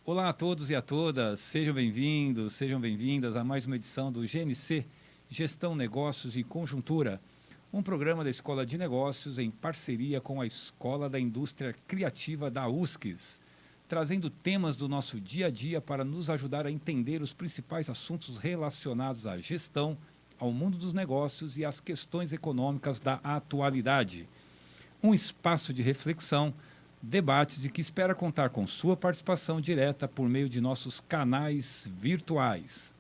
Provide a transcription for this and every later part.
Olá a todos e a todas, sejam bem-vindos, sejam bem-vindas a mais uma edição do GNC, Gestão, Negócios e Conjuntura, um programa da Escola de Negócios em parceria com a Escola da Indústria Criativa da USCS, trazendo temas do nosso dia a dia para nos ajudar a entender os principais assuntos relacionados à gestão, ao mundo dos negócios e às questões econômicas da atualidade. Um espaço de reflexão, debates e que espera contar com sua participação direta por meio de nossos canais virtuais.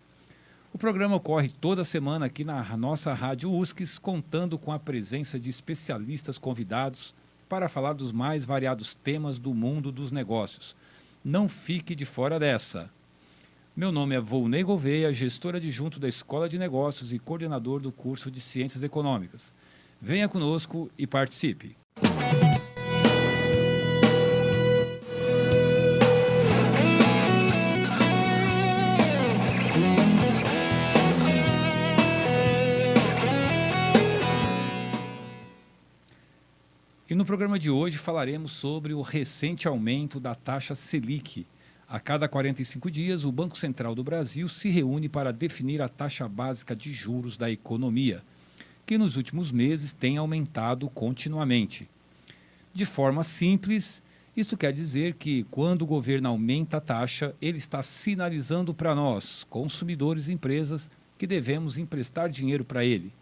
O programa ocorre toda semana aqui na nossa Rádio USCS, contando com a presença de especialistas convidados para falar dos mais variados temas do mundo dos negócios. Não fique de fora dessa. Meu nome é Volney Gouveia, gestor adjunto da Escola de Negócios e coordenador do curso de Ciências Econômicas. Venha conosco e participe. E no programa de hoje falaremos sobre o recente aumento da taxa Selic. A cada 45 dias, o Banco Central do Brasil se reúne para definir a taxa básica de juros da economia, que nos últimos meses tem aumentado continuamente. De forma simples, isso quer dizer que, quando o governo aumenta a taxa, ele está sinalizando para nós, consumidores e empresas, que devemos emprestar dinheiro para ele,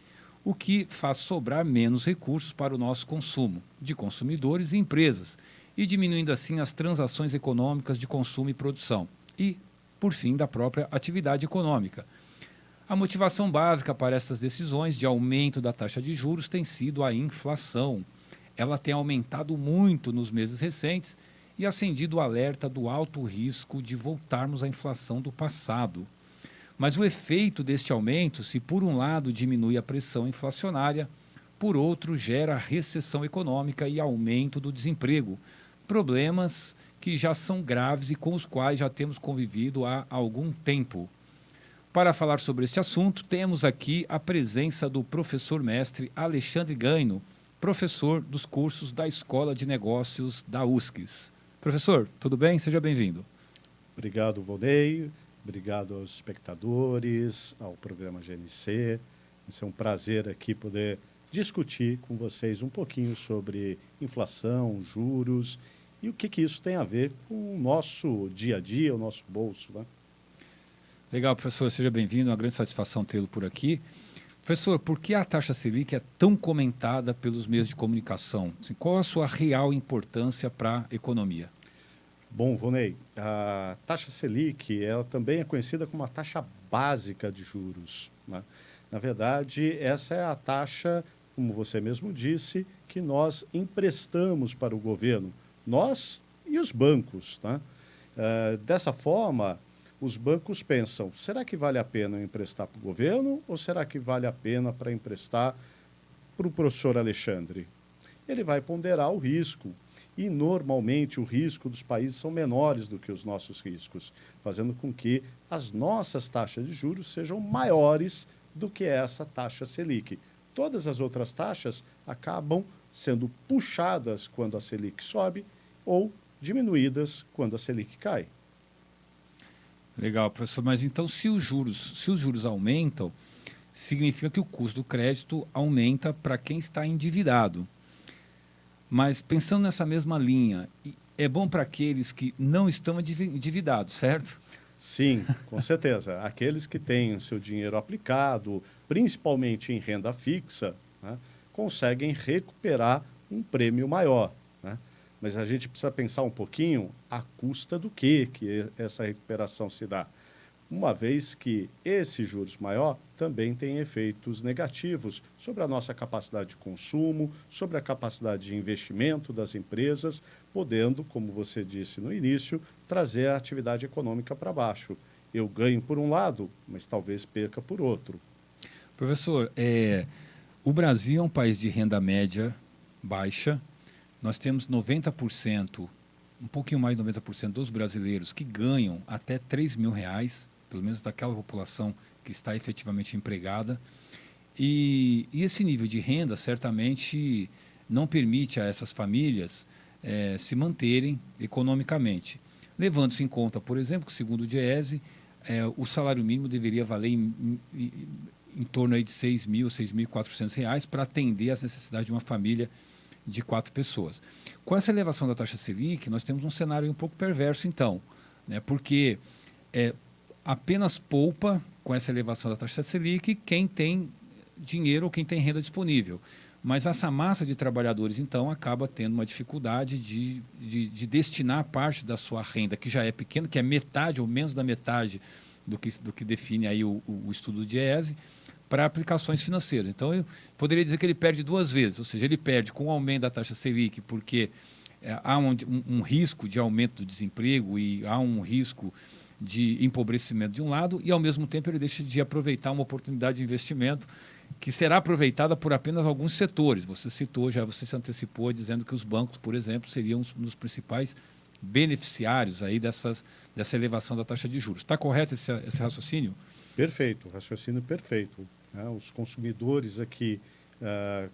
o que faz sobrar menos recursos para o nosso consumo, de consumidores e empresas, e diminuindo assim as transações econômicas de consumo e produção, e, por fim, da própria atividade econômica. A motivação básica para essas decisões de aumento da taxa de juros tem sido a inflação. Ela tem aumentado muito nos meses recentes e acendido o alerta do alto risco de voltarmos à inflação do passado. Mas o efeito deste aumento, se por um lado diminui a pressão inflacionária, por outro gera recessão econômica e aumento do desemprego, problemas que já são graves e com os quais já temos convivido há algum tempo. Para falar sobre este assunto, temos aqui a presença do professor mestre Alexandre Gaino, professor dos cursos da Escola de Negócios da USCS. Professor, tudo bem? Seja bem-vindo. Obrigado, Volney. Obrigado aos espectadores, ao programa GNC. É um prazer aqui poder discutir com vocês um pouquinho sobre inflação, juros e o que isso tem a ver com o nosso dia a dia, o nosso bolso, né? Legal, professor, seja bem-vindo, é uma grande satisfação tê-lo por aqui. Professor, por que a taxa Selic é tão comentada pelos meios de comunicação? Assim, qual a sua real importância para a economia? Bom, Volney, a taxa Selic ela também é conhecida como a taxa básica de juros, né? Na verdade, essa é a taxa, como você mesmo disse, que nós emprestamos para o governo, nós e os bancos, né? Dessa forma, os bancos pensam, será que vale a pena eu emprestar para o governo ou será que vale a pena para emprestar para o professor Alexandre? Ele vai ponderar o risco. E, normalmente, o risco dos países são menores do que os nossos riscos, fazendo com que as nossas taxas de juros sejam maiores do que essa taxa Selic. Todas as outras taxas acabam sendo puxadas quando a Selic sobe ou diminuídas quando a Selic cai. Legal, professor, mas então se os juros aumentam, significa que o custo do crédito aumenta para quem está endividado. Mas pensando nessa mesma linha, é bom para aqueles que não estão endividados, certo? Sim, com certeza. Aqueles que têm o seu dinheiro aplicado, principalmente em renda fixa, né, conseguem recuperar um prêmio maior, né? Mas a gente precisa pensar um pouquinho à custa do que essa recuperação se dá. Uma vez que esse juros maior também tem efeitos negativos sobre a nossa capacidade de consumo, sobre a capacidade de investimento das empresas, podendo, como você disse no início, trazer a atividade econômica para baixo. Eu ganho por um lado, mas talvez perca por outro. Professor, o Brasil é um país de renda média baixa. Nós temos 90%, um pouquinho mais de 90% dos brasileiros que ganham até R$ 3.000, pelo menos daquela população que está efetivamente empregada. E esse nível de renda certamente não permite a essas famílias se manterem economicamente. levando-se em conta, por exemplo, que segundo o Diese, o salário mínimo deveria valer em torno aí de R$ 6.400 para atender às necessidades de uma família de 4 pessoas. Com essa elevação da taxa Selic, nós temos um cenário um pouco perverso, então, né? Porque apenas poupa com essa elevação da taxa Selic quem tem dinheiro ou quem tem renda disponível. Mas essa massa de trabalhadores, então, acaba tendo uma dificuldade de destinar parte da sua renda, que já é pequena, que é metade ou menos da metade do que define aí o estudo do Diese, para aplicações financeiras. Então, eu poderia dizer que ele perde 2 vezes, ou seja, ele perde com o aumento da taxa Selic, porque há um risco de aumento do desemprego e há um risco de empobrecimento de um lado, e ao mesmo tempo ele deixa de aproveitar uma oportunidade de investimento que será aproveitada por apenas alguns setores. Você citou, você se antecipou dizendo que os bancos, por exemplo, seriam um dos principais beneficiários aí dessa elevação da taxa de juros. Está correto esse raciocínio? Perfeito, raciocínio perfeito. Né? Os consumidores aqui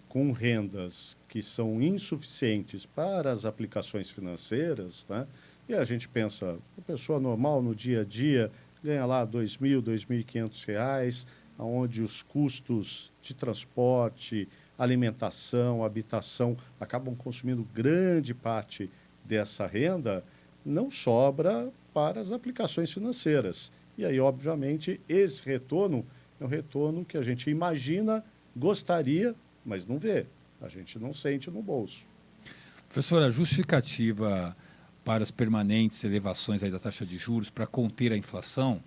com rendas que são insuficientes para as aplicações financeiras, né? E a gente pensa, a pessoa normal no dia a dia ganha lá R$ 2.000, R$ 2.500, onde os custos de transporte, alimentação, habitação acabam consumindo grande parte dessa renda, não sobra para as aplicações financeiras. E aí, obviamente, esse retorno é um retorno que a gente imagina, gostaria, mas não vê. A gente não sente no bolso. Professor, a justificativa para as permanentes elevações aí da taxa de juros para conter a inflação,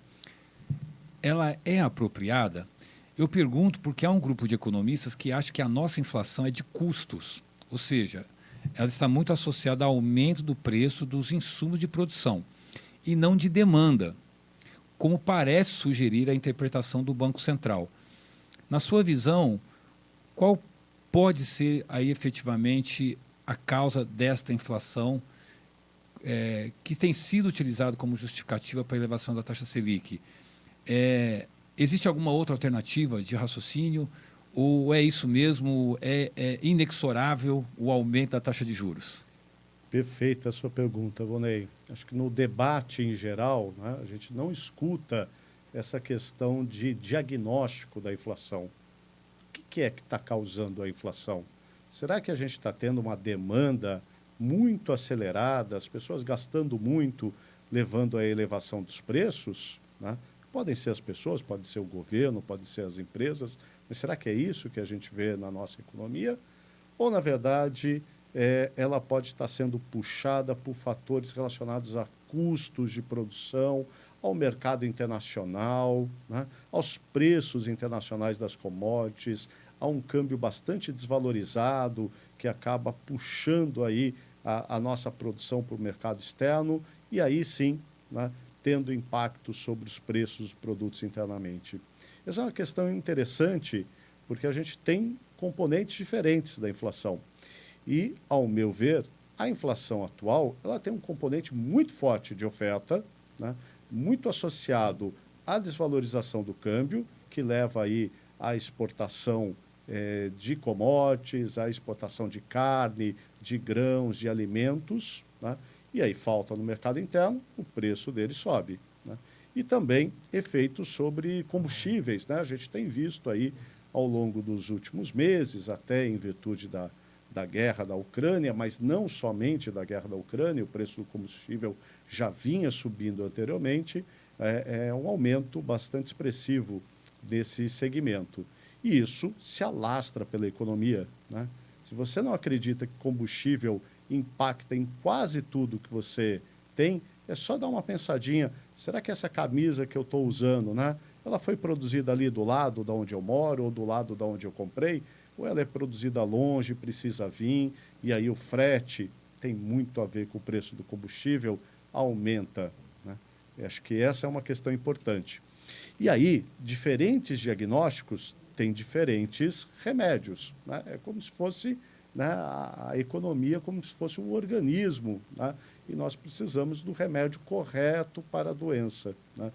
ela é apropriada? Eu pergunto porque há um grupo de economistas que acha que a nossa inflação é de custos, ou seja, ela está muito associada ao aumento do preço dos insumos de produção e não de demanda, como parece sugerir a interpretação do Banco Central. Na sua visão, qual pode ser aí efetivamente a causa desta inflação que tem sido utilizado como justificativa para a elevação da taxa Selic? Existe alguma outra alternativa de raciocínio ou é isso mesmo, é inexorável o aumento da taxa de juros? Perfeita a sua pergunta, Vonei. Acho que no debate em geral, né, a gente não escuta essa questão de diagnóstico da inflação. O que é que está causando a inflação? Será que a gente está tendo uma demanda muito acelerada, as pessoas gastando muito, levando à elevação dos preços, né? Podem ser as pessoas, pode ser o governo, pode ser as empresas, mas será que é isso que a gente vê na nossa economia? Ou, na verdade, ela pode estar sendo puxada por fatores relacionados a custos de produção, ao mercado internacional, né? Aos preços internacionais das commodities, a um câmbio bastante desvalorizado que acaba puxando aí a nossa produção para o mercado externo e aí sim, né, tendo impacto sobre os preços dos produtos internamente. Essa é uma questão interessante porque a gente tem componentes diferentes da inflação. E, ao meu ver, a inflação atual ela tem um componente muito forte de oferta, né, muito associado à desvalorização do câmbio, que leva aí à exportação de commodities, à exportação de carne, de grãos, de alimentos, né? E aí falta no mercado interno, o preço dele sobe, né? E também efeitos sobre combustíveis, né? A gente tem visto aí ao longo dos últimos meses, até em virtude da guerra da Ucrânia, mas não somente da guerra da Ucrânia, o preço do combustível já vinha subindo anteriormente, um aumento bastante expressivo desse segmento. E isso se alastra pela economia, né? Se você não acredita que combustível impacta em quase tudo que você tem, é só dar uma pensadinha, será que essa camisa que eu estou usando, né, ela foi produzida ali do lado de onde eu moro ou do lado de onde eu comprei? Ou ela é produzida longe, precisa vir, e aí o frete tem muito a ver com o preço do combustível, aumenta, né? Eu acho que essa é uma questão importante. E aí, diferentes diagnósticos têm diferentes remédios, né? É como se fosse, né, a economia como se fosse um organismo, né? E nós precisamos do remédio correto para a doença, né?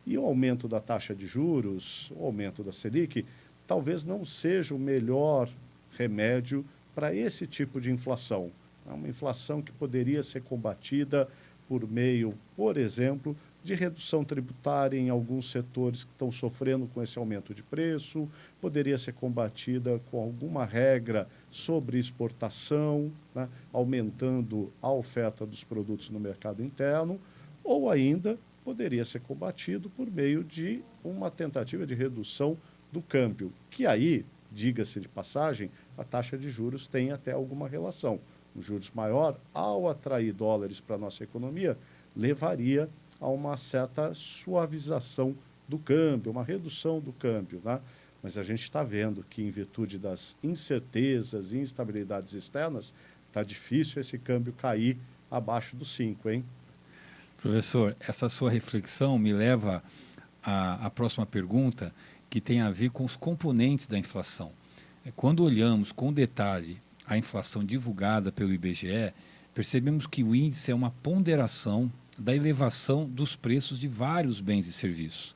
E o aumento da taxa de juros, o aumento da Selic, talvez não seja o melhor remédio para esse tipo de inflação. É uma inflação que poderia ser combatida por meio, por exemplo, de redução tributária em alguns setores que estão sofrendo com esse aumento de preço, poderia ser combatida com alguma regra sobre exportação, né, aumentando a oferta dos produtos no mercado interno, ou ainda poderia ser combatido por meio de uma tentativa de redução do câmbio, que aí, diga-se de passagem, a taxa de juros tem até alguma relação. Um juros maior, ao atrair dólares para a nossa economia, levaria a uma certa suavização do câmbio, uma redução do câmbio, né? Mas a gente está vendo que, em virtude das incertezas e instabilidades externas, está difícil esse câmbio cair abaixo dos 5, hein? Professor, essa sua reflexão me leva à próxima pergunta, que tem a ver com os componentes da inflação. Quando olhamos com detalhe a inflação divulgada pelo IBGE, percebemos que o índice é uma ponderação da elevação dos preços de vários bens e serviços.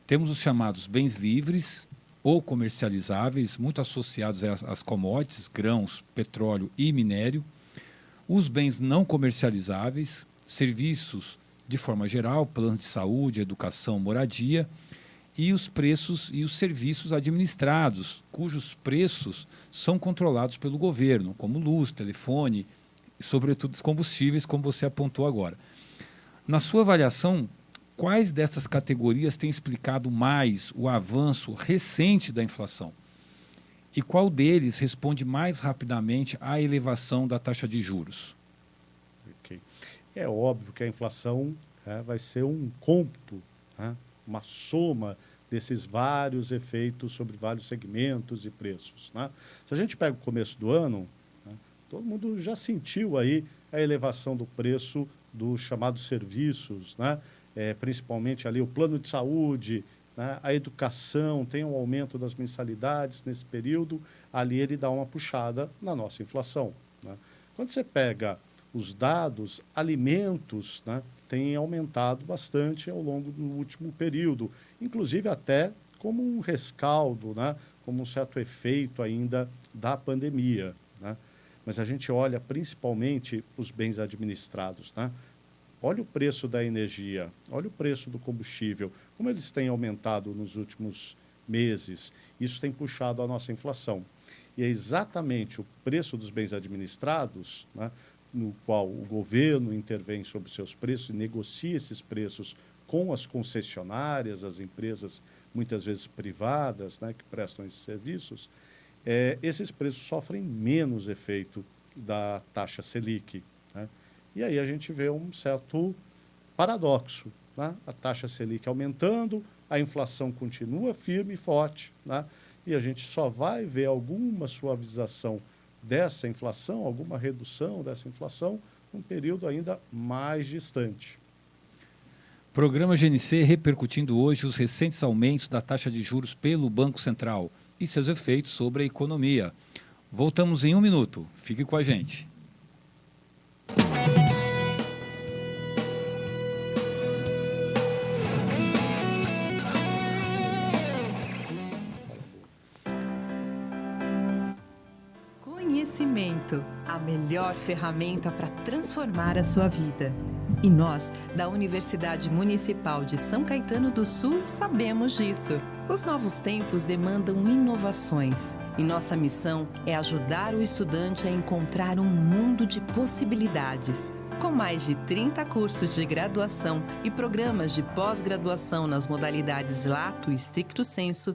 Temos os chamados bens livres ou comercializáveis, muito associados às commodities, grãos, petróleo e minério, os bens não comercializáveis, serviços de forma geral, plano de saúde, educação, moradia, e os preços e os serviços administrados, cujos preços são controlados pelo governo, como luz, telefone, e sobretudo os combustíveis, como você apontou agora. Na sua avaliação, quais dessas categorias têm explicado mais o avanço recente da inflação? E qual deles responde mais rapidamente à elevação da taxa de juros? Okay. É óbvio que a inflação vai ser um cômputo, uma soma desses vários efeitos sobre vários segmentos e preços, né? Se a gente pega o começo do ano, todo mundo já sentiu aí a elevação do preço dos chamados serviços, né? Principalmente ali o plano de saúde, né? A educação, tem um aumento das mensalidades nesse período, ali ele dá uma puxada na nossa inflação, né? Quando você pega os dados, alimentos, né, têm aumentado bastante ao longo do último período, inclusive até como um rescaldo, né, como um certo efeito ainda da pandemia, né? Mas a gente olha principalmente os bens administrados, né? Olha o preço da energia, olha o preço do combustível, como eles têm aumentado nos últimos meses. Isso tem puxado a nossa inflação. E é exatamente o preço dos bens administrados, né, no qual o governo intervém sobre seus preços e negocia esses preços com as concessionárias, as empresas muitas vezes privadas, né, que prestam esses serviços, esses preços sofrem menos efeito da taxa Selic, né? E aí a gente vê um certo paradoxo, né? A taxa Selic aumentando, a inflação continua firme e forte, né? E a gente só vai ver alguma suavização dessa inflação, alguma redução dessa inflação, num período ainda mais distante. Programa GNC repercutindo hoje os recentes aumentos da taxa de juros pelo Banco Central e seus efeitos sobre a economia. Voltamos em 1 minuto. Fique com a gente. Conhecimento, a melhor ferramenta para transformar a sua vida. E nós, da Universidade Municipal de São Caetano do Sul, sabemos disso. Os novos tempos demandam inovações e nossa missão é ajudar o estudante a encontrar um mundo de possibilidades. Com mais de 30 cursos de graduação e programas de pós-graduação nas modalidades Lato e Stricto Sensu,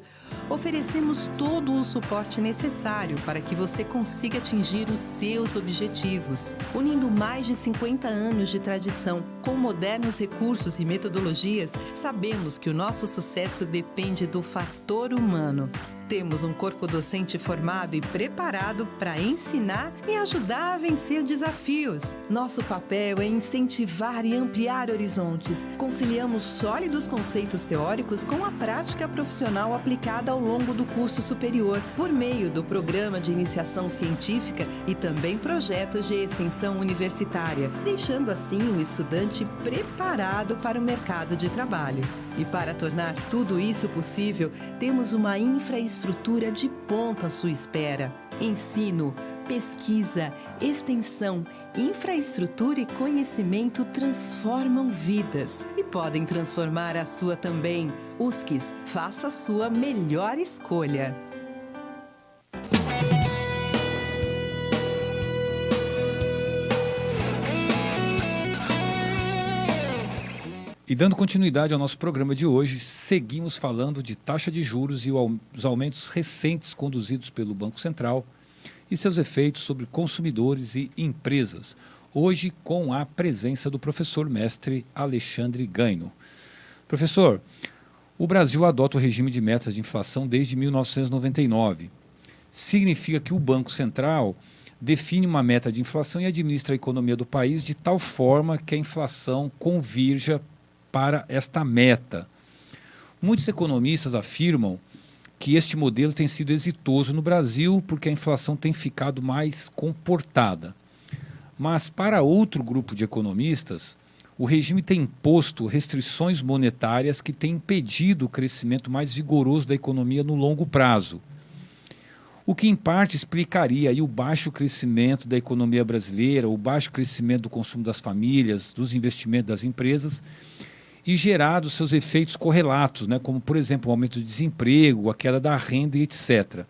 oferecemos todo o suporte necessário para que você consiga atingir os seus objetivos. Unindo mais de 50 anos de tradição com modernos recursos e metodologias, sabemos que o nosso sucesso depende do fator humano. Temos um corpo docente formado e preparado para ensinar e ajudar a vencer desafios. Nosso papel é incentivar e ampliar horizontes. Conciliamos sólidos conceitos teóricos com a prática profissional aplicada ao longo do curso superior, por meio do programa de iniciação científica e também projetos de extensão universitária, deixando assim o estudante preparado para o mercado de trabalho. E para tornar tudo isso possível, temos uma infraestrutura de ponta à sua espera. Ensino, pesquisa, extensão Infraestrutura e conhecimento transformam vidas e podem transformar a sua também. USCIS, faça a sua melhor escolha. E dando continuidade ao nosso programa de hoje, seguimos falando de taxa de juros e os aumentos recentes conduzidos pelo Banco Central e seus efeitos sobre consumidores e empresas. Hoje, com a presença do professor mestre Alexandre Gaino. Professor, o Brasil adota o regime de metas de inflação desde 1999. Significa que o Banco Central define uma meta de inflação e administra a economia do país de tal forma que a inflação convirja para esta meta. Muitos economistas afirmam que este modelo tem sido exitoso no Brasil porque a inflação tem ficado mais comportada. Mas para outro grupo de economistas, o regime tem imposto restrições monetárias que têm impedido o crescimento mais vigoroso da economia no longo prazo. O que em parte explicaria aí o baixo crescimento da economia brasileira, o baixo crescimento do consumo das famílias, dos investimentos das empresas, e gerado seus efeitos correlatos, né, como, por exemplo, o aumento do desemprego, a queda da renda e etc.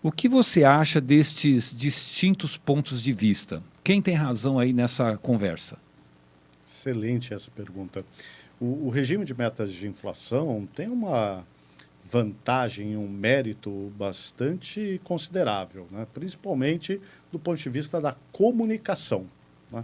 O que você acha destes distintos pontos de vista? Quem tem razão aí nessa conversa? Excelente essa pergunta. O regime de metas de inflação tem uma vantagem, um mérito bastante considerável, né? Principalmente do ponto de vista da comunicação, né?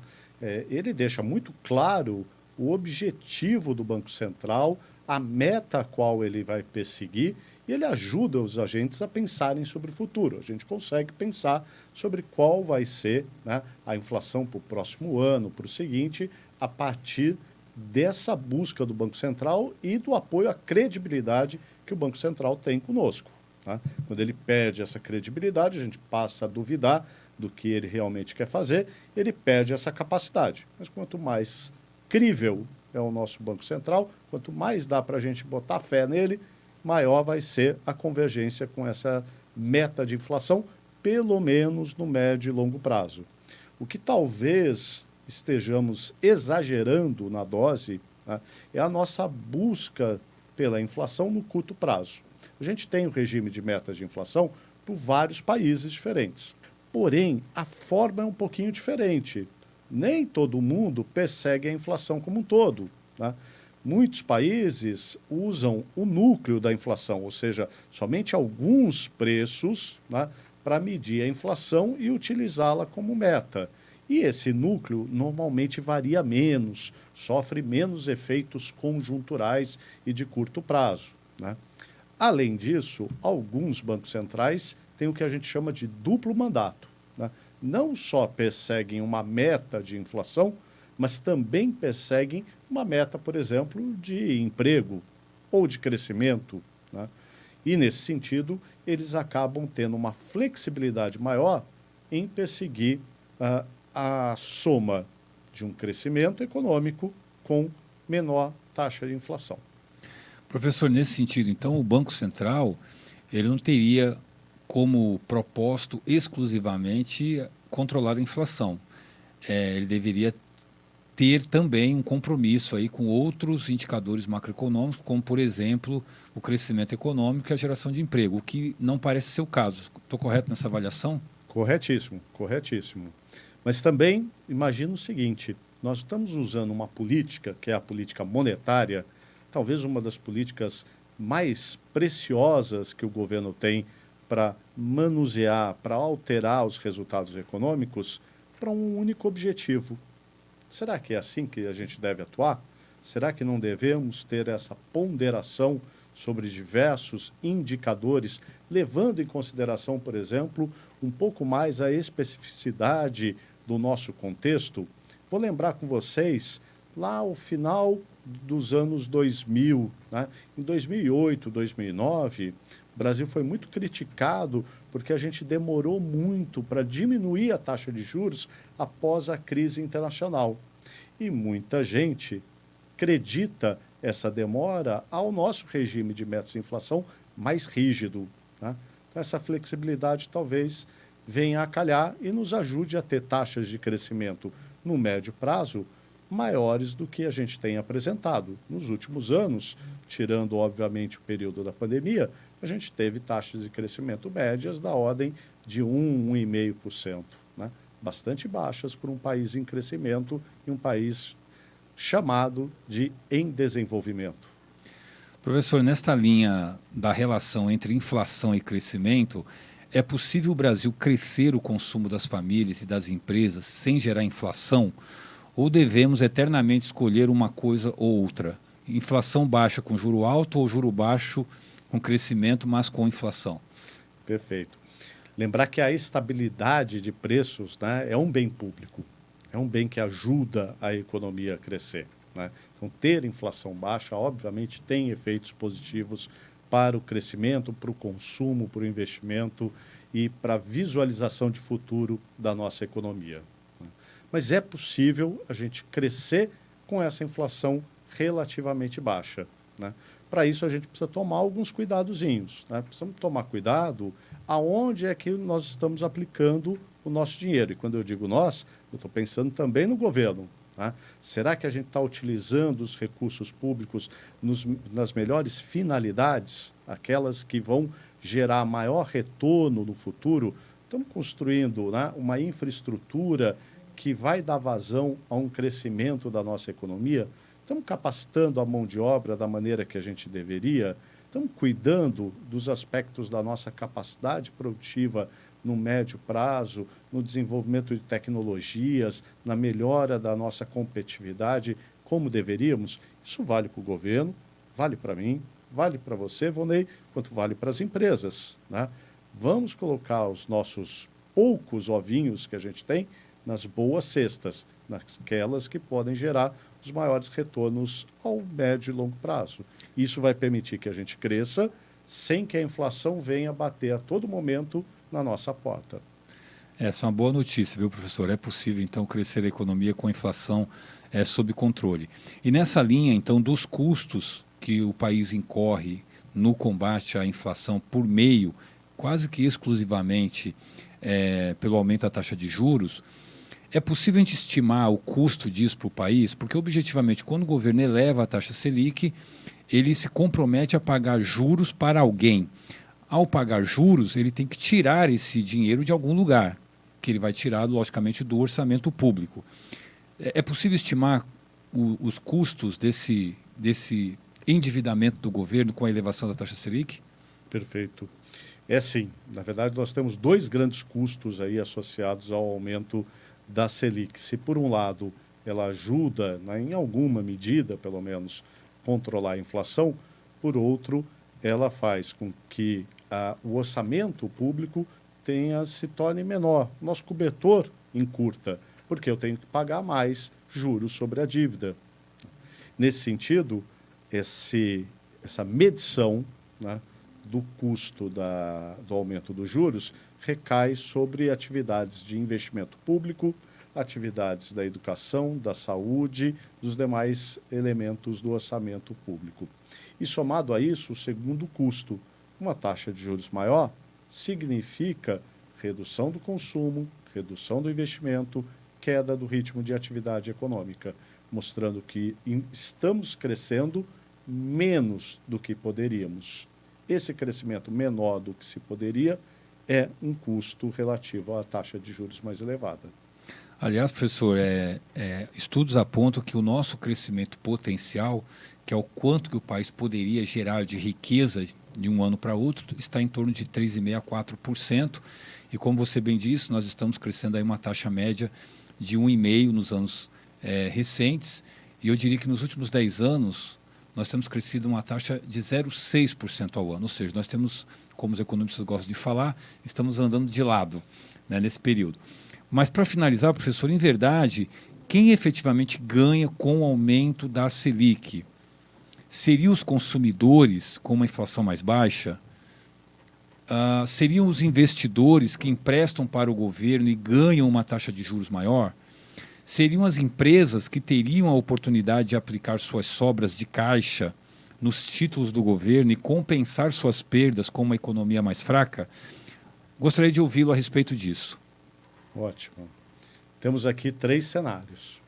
Ele deixa muito claro o objetivo do Banco Central, a meta a qual ele vai perseguir, e ele ajuda os agentes a pensarem sobre o futuro. A gente consegue pensar sobre qual vai ser, né, a inflação para o próximo ano, para o seguinte, a partir dessa busca do Banco Central e do apoio à credibilidade que o Banco Central tem conosco, tá? Quando ele perde essa credibilidade, a gente passa a duvidar do que ele realmente quer fazer, ele perde essa capacidade. Mas quanto mais crível é o nosso Banco Central, quanto mais dá para a gente botar fé nele, maior vai ser a convergência com essa meta de inflação, pelo menos no médio e longo prazo. O que talvez estejamos exagerando na dose, né, é a nossa busca pela inflação no curto prazo. A gente tem o regime de metas de inflação por vários países diferentes. Porém, a forma é um pouquinho diferente. Nem todo mundo persegue a inflação como um todo, né? Muitos países usam o núcleo da inflação, ou seja, somente alguns preços, né, para medir a inflação e utilizá-la como meta. E esse núcleo normalmente varia menos, sofre menos efeitos conjunturais e de curto prazo, né? Além disso, alguns bancos centrais têm o que a gente chama de duplo mandato, né? Não só perseguem uma meta de inflação, mas também perseguem uma meta, por exemplo, de emprego ou de crescimento, né? E, nesse sentido, eles acabam tendo uma flexibilidade maior em perseguir a soma de um crescimento econômico com menor taxa de inflação. Professor, nesse sentido, então, o Banco Central ele não teria como propósito exclusivamente controlar a inflação. Ele deveria ter também um compromisso aí com outros indicadores macroeconômicos, como, por exemplo, o crescimento econômico e a geração de emprego, o que não parece ser o caso. Estou correto nessa avaliação? Corretíssimo, corretíssimo. Mas também imagina o seguinte, nós estamos usando uma política, que é a política monetária, talvez uma das políticas mais preciosas que o governo tem para manusear, para alterar os resultados econômicos, para um único objetivo. Será que é assim que a gente deve atuar? Será que não devemos ter essa ponderação sobre diversos indicadores, levando em consideração, por exemplo, um pouco mais a especificidade do nosso contexto? Vou lembrar com vocês, lá ao final dos anos 2000, né? Em 2008, 2009, o Brasil foi muito criticado porque a gente demorou muito para diminuir a taxa de juros após a crise internacional. E muita gente acredita essa demora ao nosso regime de metas de inflação mais rígido, né? Então, essa flexibilidade talvez venha a calhar e nos ajude a ter taxas de crescimento no médio prazo maiores do que a gente tem apresentado. Nos últimos anos, tirando, obviamente, o período da pandemia, a gente teve taxas de crescimento médias da ordem de 1,5%, né? Bastante baixas para um país em crescimento e um país chamado de em desenvolvimento. Professor, nesta linha da relação entre inflação e crescimento, é possível o Brasil crescer o consumo das famílias e das empresas sem gerar inflação? Ou devemos eternamente escolher uma coisa ou outra? Inflação baixa com juro alto ou juro baixo com crescimento, mas com inflação? Perfeito. Lembrar que a estabilidade de preços, né, é um bem público, é um bem que ajuda a economia a crescer, né? Então, ter inflação baixa, obviamente, tem efeitos positivos para o crescimento, para o consumo, para o investimento e para a visualização de futuro da nossa economia. Mas é possível a gente crescer com essa inflação relativamente baixa, né? Para isso, a gente precisa tomar alguns cuidadozinhos, né? Precisamos tomar cuidado aonde é que nós estamos aplicando o nosso dinheiro. E quando eu digo nós, eu estou pensando também no governo, né? Será que a gente está utilizando os recursos públicos nas melhores finalidades, aquelas que vão gerar maior retorno no futuro? Estamos construindo, né, uma infraestrutura que vai dar vazão a um crescimento da nossa economia? Estamos capacitando a mão de obra da maneira que a gente deveria? Estamos cuidando dos aspectos da nossa capacidade produtiva no médio prazo, no desenvolvimento de tecnologias, na melhora da nossa competitividade, como deveríamos? Isso vale para o governo, vale para mim, vale para você, Vonei, quanto vale para as empresas, né? Vamos colocar os nossos poucos ovinhos que a gente tem nas boas cestas, naquelas que podem gerar os maiores retornos ao médio e longo prazo. Isso vai permitir que a gente cresça sem que a inflação venha bater a todo momento na nossa porta. Essa é uma boa notícia, viu, professor? É possível, então, crescer a economia com a inflação sob controle. E nessa linha, então, dos custos que o país incorre no combate à inflação por meio, quase que exclusivamente, pelo aumento da taxa de juros, é possível a gente estimar o custo disso para o país? Porque, objetivamente, quando o governo eleva a taxa Selic, ele se compromete a pagar juros para alguém. Ao pagar juros, ele tem que tirar esse dinheiro de algum lugar, que ele vai tirar, logicamente, do orçamento público. É possível estimar os custos desse endividamento do governo com a elevação da taxa Selic? Perfeito. É sim. Na verdade, nós temos dois grandes custos aí associados ao aumento da Selic. Se, por um lado, ela ajuda, né, em alguma medida, pelo menos, controlar a inflação, por outro, ela faz com que o orçamento público se torne menor, nosso cobertor encurta, porque eu tenho que pagar mais juros sobre a dívida. Nesse sentido, essa medição, né, do custo do aumento dos juros recai sobre atividades de investimento público, atividades da educação, da saúde, dos demais elementos do orçamento público. E somado a isso, o segundo custo, uma taxa de juros maior, significa redução do consumo, redução do investimento, queda do ritmo de atividade econômica, mostrando que estamos crescendo menos do que poderíamos. Esse crescimento menor do que se poderia é um custo relativo à taxa de juros mais elevada. Aliás, professor, estudos apontam que o nosso crescimento potencial, que é o quanto que o país poderia gerar de riqueza de um ano para outro, está em torno de 3,5% a 4%. E como você bem disse, nós estamos crescendo aí uma taxa média de 1,5% nos anos recentes. E eu diria que nos últimos 10 anos, nós temos crescido uma taxa de 0,6% ao ano. Ou seja, nós temos, como os economistas gostam de falar, estamos andando de lado, né, nesse período. Mas, para finalizar, professor, em verdade, quem efetivamente ganha com o aumento da Selic? Seriam os consumidores com uma inflação mais baixa? Seriam os investidores que emprestam para o governo e ganham uma taxa de juros maior? Seriam as empresas que teriam a oportunidade de aplicar suas sobras de caixa nos títulos do governo e compensar suas perdas com uma economia mais fraca? Gostaria de ouvi-lo a respeito disso. Ótimo. Temos aqui 3 cenários.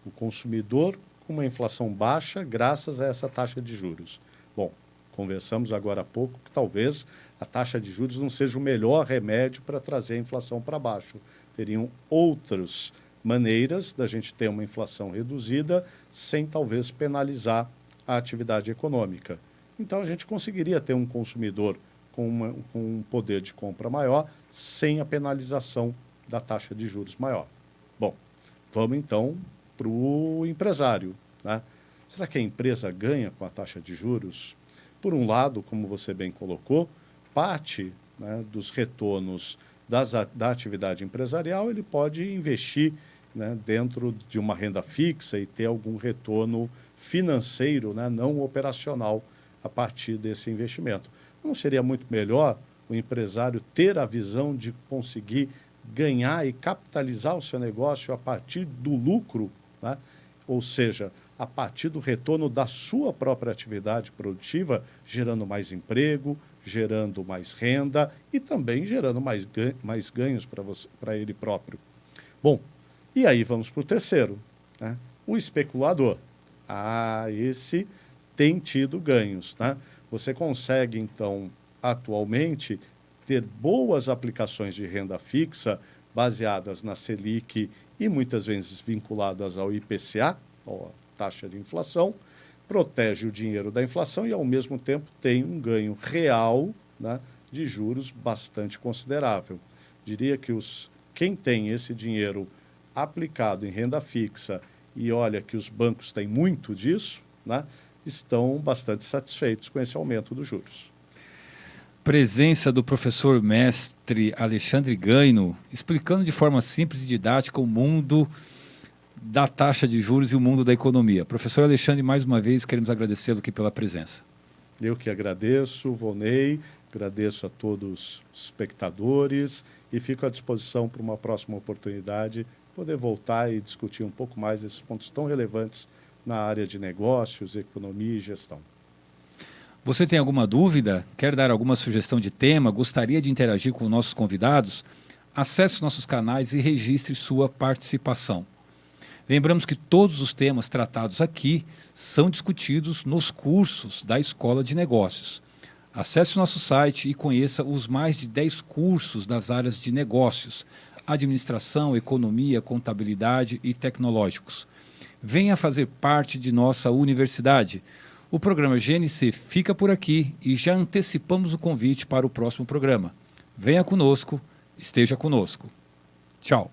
O consumidor com uma inflação baixa graças a essa taxa de juros. Bom, conversamos agora há pouco que talvez a taxa de juros não seja o melhor remédio para trazer a inflação para baixo. Teriam outras maneiras da gente ter uma inflação reduzida sem talvez penalizar a atividade econômica. Então a gente conseguiria ter um consumidor com um poder de compra maior sem a penalização da taxa de juros maior. Bom, vamos então para o empresário, né? Será que a empresa ganha com a taxa de juros? Por um lado, como você bem colocou, parte, né, dos retornos da atividade empresarial ele pode investir, né, dentro de uma renda fixa e ter algum retorno financeiro, né, não operacional a partir desse investimento. Não seria muito melhor o empresário ter a visão de conseguir ganhar e capitalizar o seu negócio a partir do lucro, né? Ou seja, a partir do retorno da sua própria atividade produtiva, gerando mais emprego, gerando mais renda e também gerando mais ganhos para ele próprio. Bom, e aí vamos para o terceiro, né? O especulador. Esse tem tido ganhos, né? Você consegue, então, atualmente, ter boas aplicações de renda fixa baseadas na Selic e muitas vezes vinculadas ao IPCA, a taxa de inflação, protege o dinheiro da inflação e, ao mesmo tempo, tem um ganho real, né, de juros bastante considerável. Diria que quem tem esse dinheiro aplicado em renda fixa, e olha que os bancos têm muito disso, né, estão bastante satisfeitos com esse aumento dos juros. Presença do professor mestre Alexandre Gaino, explicando de forma simples e didática o mundo da taxa de juros e o mundo da economia. Professor Alexandre, mais uma vez, queremos agradecê-lo aqui pela presença. Eu que agradeço, Volney, agradeço a todos os espectadores e fico à disposição para uma próxima oportunidade poder voltar e discutir um pouco mais esses pontos tão relevantes na área de negócios, economia e gestão. Você tem alguma dúvida? Quer dar alguma sugestão de tema? Gostaria de interagir com nossos convidados? Acesse nossos canais e registre sua participação. Lembramos que todos os temas tratados aqui são discutidos nos cursos da Escola de Negócios. Acesse o nosso site e conheça os mais de 10 cursos das áreas de negócios, administração, economia, contabilidade e tecnológicos. Venha fazer parte de nossa universidade. O programa GNC fica por aqui e já antecipamos o convite para o próximo programa. Venha conosco, esteja conosco. Tchau.